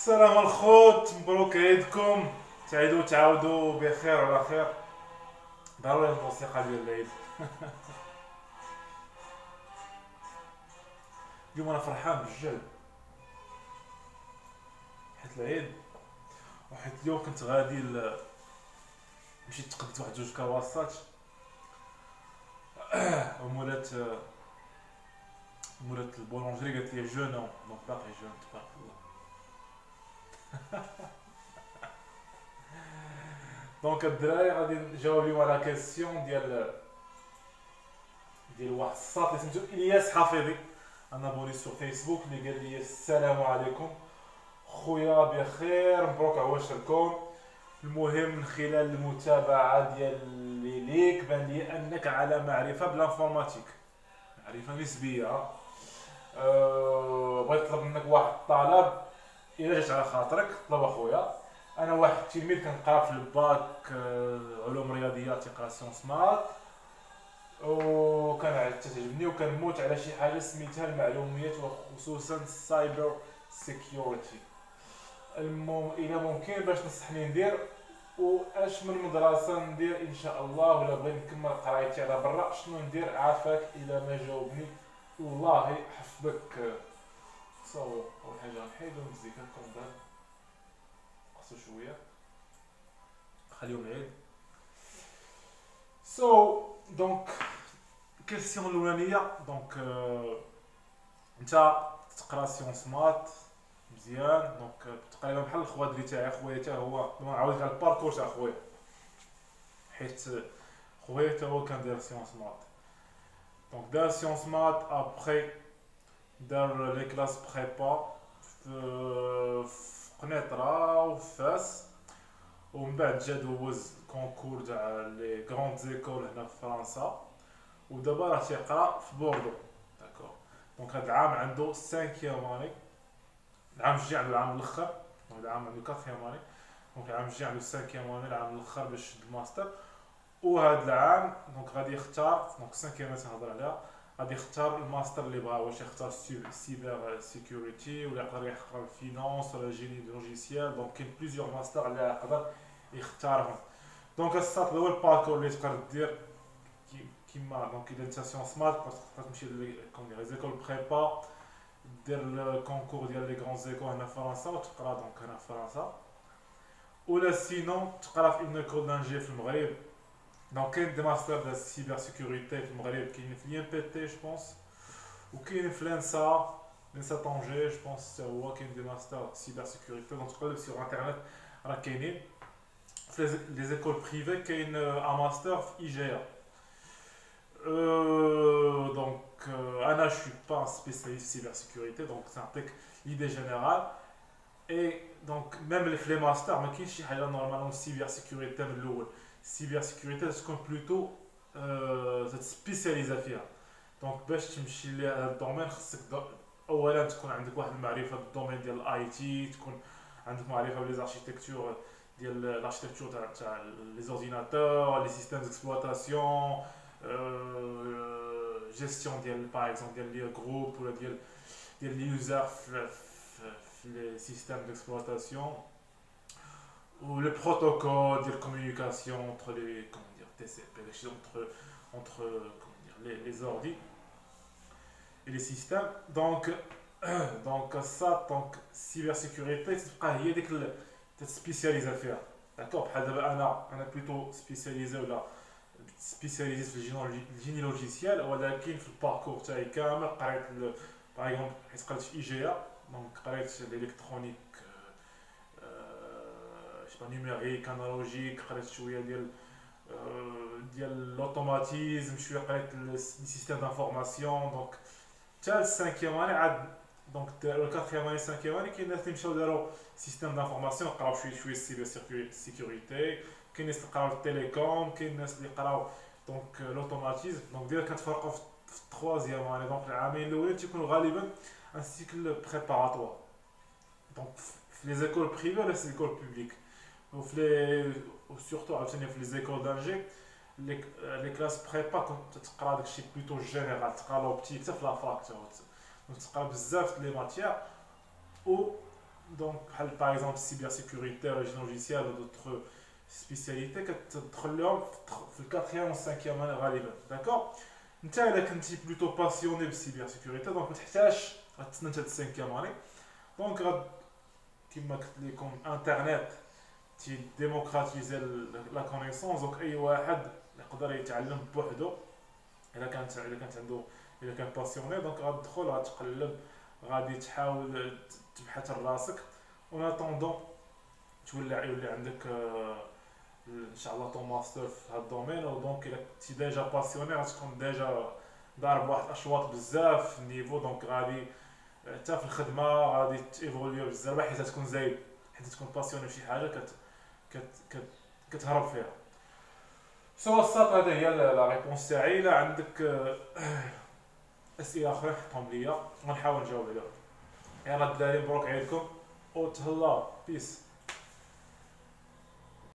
السلام الخوت، مبروك عيدكم. تعاودوا بخير وعلى خير. ضروري الموسيقى ديال العيد. اليوم انا فرحان بجد حيت العيد، وحيت اليوم كنت غادي مشيت تقديت واحد جوج كواصات ومولات البولونجري قالت لي جون دونك باقي جون تبارك الله. دونك الدراري غادي نجاوب اليوم على كيسيون ديال واحد الساط اللي سميتو الياس حفيظي. انا بوني سور فيسبوك اللي قال لي السلام عليكم خويا بخير، مبروك عواشركم. المهم من خلال المتابعه ديالي ليك بان لي انك على معرفه بالانفورماتيك، معرفه نسبيه. بغيت نطلب منك واحد الطلب الا جات على خاطرك. طلب اخويا، انا واحد التلميذ كنقرا في الباك علوم رياضيات، تيقرا سيونس مات، وكان تعجبني وكنموت على شي حاجه سميتها المعلومات وخصوصا السايبر سيكيورتي. المهم الى ممكن باش نصحني ندير واش من مدرسه ندير ان شاء الله، ولا بغيت نكمل قرايتي على برا شنو ندير؟ عافاك الا ما جاوبني والله حفظك. تصور اول حاجه نحيدو المزيكا كنظن خاصو شويه خليهم العيد. دونك كيسيون الاولانيه، دونك انت تقرا سيونس مات مزيان، دونك تقريبا بحال الخوادري تاعي. خويا حتى هو نعاود على الباركور تاع خويا، حيت خويا حتى هو كان داير سيونس مات. دونك دار سيونس مات، ابخي دار لي كلاس بريبا في قنيطره وفي فاس، ومن بعد جا دوز كونكور تاع لي غروند زيكول هنا في فرنسا، ودابا راه تيقرا في بوردو. داكور، دونك هاد العام عنده 5 اني، العام الجاي عنده العام الاخر، دونك العام عنده 4 اني، دونك العام الجاي عنده 5 اني العام الاخر باش يشد الماستر. وهاد العام دونك غادي يختار، دونك 5 اني تنهضر عليها، غادي يختار الماستر اللي بغا، واش يختار سيبر سيكوريتي ولا يقدر يختار الفينانس ولا جيني لوجيسيال. دونك كاين بليزيور ماستر اللي يقدر يختارهم. دونك الساط هو الباركور اللي تقدر دير كيما دونك اذا انت سيونس مات تقدر تمشي لي زيكول بريبا، دير الكونكور ديال لي غران زيكول هنا في فرنسا وتقرا دونك هنا في فرنسا، ولا سينون تقرا في اون ايكول دانجي في المغرب. دونك كاين دي ماستر ديال السيبر سيكوريتي في المغرب، كاين في لي ام بي تي جو بونس، وكاين في لانسا طونجي جو بونس حتى هو كاين دي ماستر سيبر سيكوريتي. دونك تقلب سيغ انترنت راه كاينين. في لي زيكول بريفي كاين ان ماستر في اي جي ا. دونك انا جو با سبيسياليست cybersécurité, donc نعطيك ليدي جينيرال. اي دونك ميم في لي ماستر ما كاينش شي حاجه نورمالمون سيبر سيكوريتي من الاول. السيبر سيكوريتي تكون بلوتو تسبيسياليزا فيها. دونك باش تمشي لهذا الدومين خصك اولا تكون عندك واحد المعرفه بالدومين ديال الاي تي، تكون عندك معرفه بلي زاركتيكتور ديال الاركتيكتور تاع لي زورديناتور، لي سيستيم ديكسبلوطاسيون، جيستيون ديال باغ اكزومبل ديال لي جروب ولا ديال لي يوزر في لي سيستيم ديكسبلوطاسيون، ou le protocole de communication entre les TCP, entre les ordi et les systèmes. Donc ça, donc cybersécurité, هي ديك تسبيسياليزا فيها. داكور، بحال دابا انا بلوتو سبيسياليزي ولا سبيسياليزي في الجيني لوجيسيال، ولكن في الباركور تاعي كامل قريت باغ اكزومبل حيت قريت في اي جي ا، دونك قريت الالكترونيك نيميريك انالوجيك، قريت شويه ديال لوطوماتيزم، شويه قريت لي سيستيم دانفورماسيون. دونك حتى السانكيام اني عاد دونك الكاتريام اني سانكيام اني كاين ناس اللي مشاو داروا سيستيم دانفورماسيون قراو شويه سيبر سيكوريتي، كاين ناس اللي قراو التيليكوم، كاين ناس اللي قراو دونك لوطوماتيزم. دونك ديال كنتفرقوا في التخوازيام اني. دونك العامين الاولين تيكونوا غالبا ان سيكل بريباراتوار، دونك في لي زيكول بريفي ولا في لي زيكول بوبليك، وسورتو عاوتاني في لي زيكول دانجي لي كلاس بريبا كنت تقرا داكشي بلوتو جينيرال، تقرا لوبتيك حتى في لافاك، تقرا بزاف لي ماتيير. و دونك بحال باغ اكزومبل السيبر سيكوريتي ولا لوجيسيال و دوطخ سبيسياليتي كتدخل لهم في الكاتريام و السانكيام اني غالبا. داكوغ، انت الا كنتي بلوتو باسيوني بالسيبر سيكوريتي دونك متحتاجش غتسنى حتى السانكيام اني. دونك كيما قلت لكم انترنت تي ديموكراتيزي لا كونيسونس، دونك اي واحد يقدر يتعلم بوحدو الا كانت عنده، الا كان باسيوني. دونك غتدخل غتقلب، غادي تحاول تبحث راسك، اون اتوندون يولي عندك ان شاء الله طون ماستر في هذا الدومين. دونك الا كنتي ديجا باسيوني غتكون ديجا ضارب واحد الاشواط بزاف في النيفو، دونك غادي حتى في الخدمه غادي تيفوليو بزاف حيت تكون زايد، حيت تكون باسيوني في شي حاجه كت كت كتهرب فيها. سوا الساط هذا هي لا ريبونس تاعي. الا عندك اسئله اخرى حطهم ليا غنحاول نجاوب عليهم. يلا الدراري مبروك عليكم، وتهلا بيس.